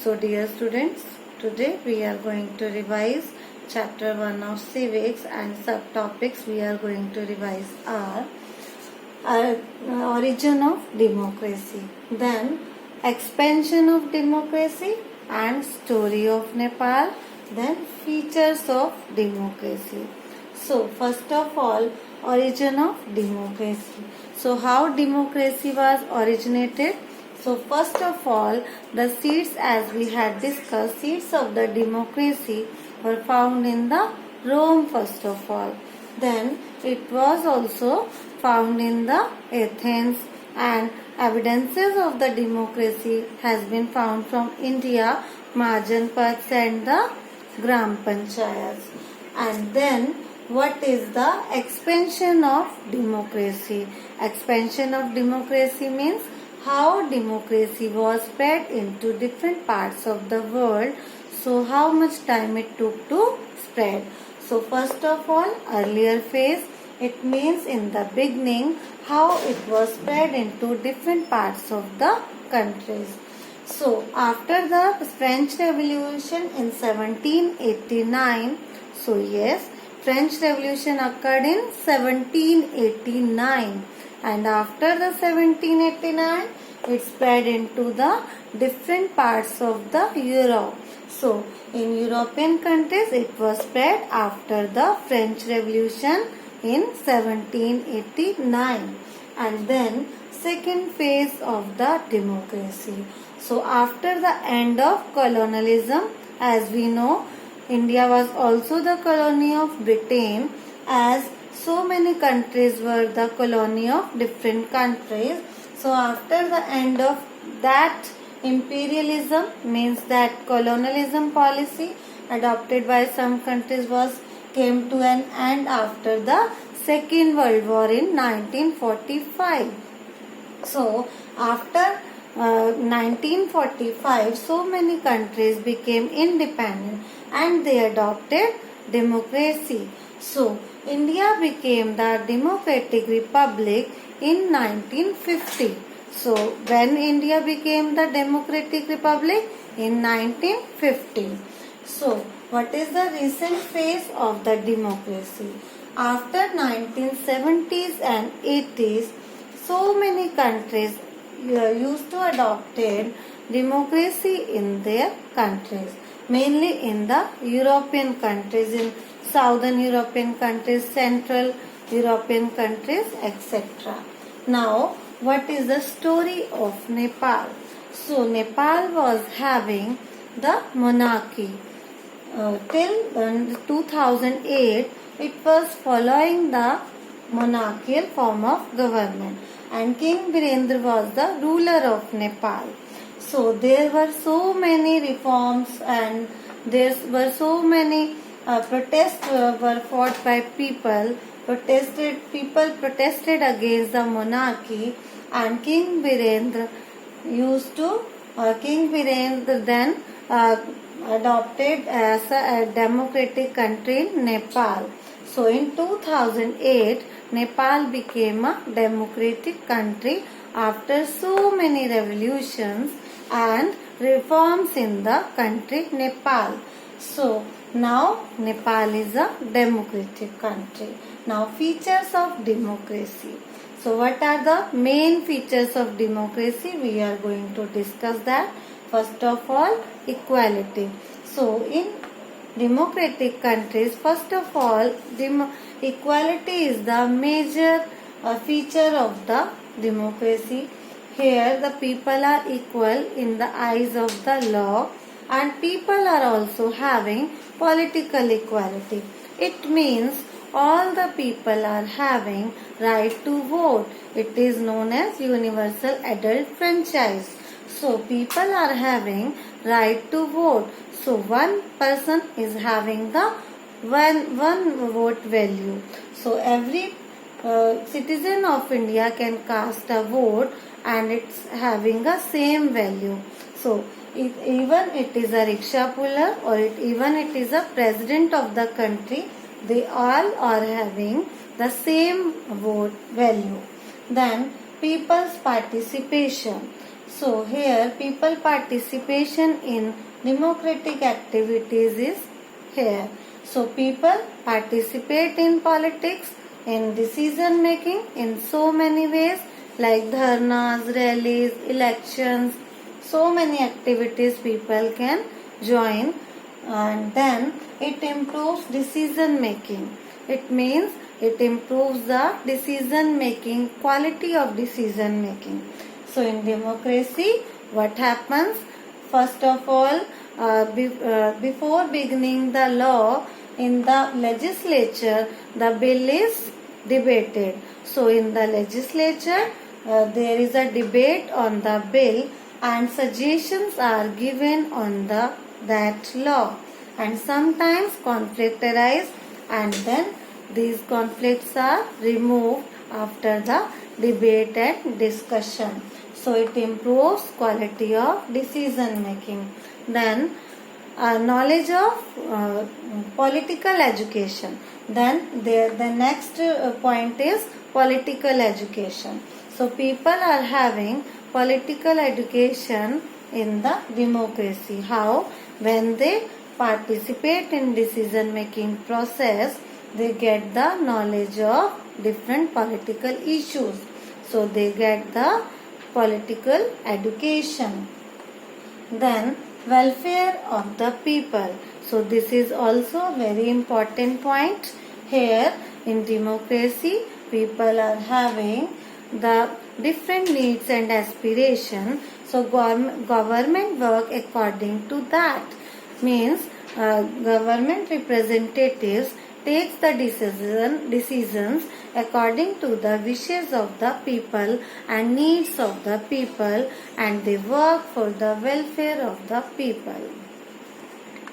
So dear students, today we are going to revise chapter 1 of civics, and subtopics we are going to revise are origin of democracy, then expansion of democracy and story of Nepal, then features of democracy. So first of all, origin of democracy. So how democracy was originated? So first of all, the seeds, as we had discussed, seeds of the democracy were found in the Rome first of all. Then it was also found in the Athens, and evidences of the democracy has been found from India, Majanpaths and the Gram Panchayats. And then what is the expansion of democracy? Expansion of democracy means how democracy was spread into different parts of the world. So how much time it took to spread? So first of all, earlier phase, it means in the beginning how it was spread into different parts of the countries. So after the French Revolution in 1789, so yes, French Revolution occurred in 1789, and after the 1789 it spread into the different parts of the Europe. So in European countries it was spread after the French Revolution in 1789. And then second phase of the democracy. So after the end of colonialism, as we know, India was also the colony of Britain, as so many countries were the colony of different countries. So after the end of that imperialism, means that colonialism policy adopted by some countries came to an end after the Second World War in 1945. So after 1945, so many countries became independent and they adopted democracy. So India became the Democratic Republic in 1950. So when India became the Democratic Republic? In 1950. So what is the recent phase of the democracy? After 1970s and 80s, so many countries used to adopt democracy in their countries, mainly in the European countries, in Southern European countries, Central European countries, etc. Now, what is the story of Nepal? So, Nepal was having the monarchy. Till 2008, it was following the monarchical form of government, and King Birendra was the ruler of Nepal. So there were so many reforms, and there were so many protests were fought by people. People protested against the monarchy, and King Birendra then adopted as a democratic country in Nepal. So in 2008, Nepal became a democratic country after so many revolutions and reforms in the country Nepal. So now Nepal is a democratic country. Now features of democracy. So what are the main features of democracy? We are going to discuss that. First of all, equality. So in democratic countries, first of all, equality is the major feature of the democracy. Here the people are equal in the eyes of the law, and people are also having political equality. It means all the people are having right to vote. It is known as universal adult franchise. So people are having right to vote. So one person is having the one vote value. So every citizen of India can cast a vote, and it's having a same value. So even it is a rickshaw puller, or even it is a president of the country, they all are having the same vote value. Then people's participation. So here people participation in democratic activities is here. So people participate in politics, in decision making in so many ways like dharnas, rallies, elections, so many activities people can join, and then it improves decision making. It means it improves the decision making, quality of decision making. So in democracy, what happens? First of all, before beginning the law in the legislature, the bill is debated. So in the legislature, there is a debate on the bill and suggestions are given on that law, and sometimes conflict arise, and then these conflicts are removed after the debate and discussion. So it improves quality of decision making. Then knowledge of political education. Then the next point is political education. So people are having political education in the democracy. How? When they participate in decision making process, they get the knowledge of different political issues. So they get the political education. Then welfare of the people. So this is also very important point. Here in democracy, people are having the different needs and aspiration. So government work according to that. Means government representatives takes the decisions according to the wishes of the people and needs of the people, and they work for the welfare of the people.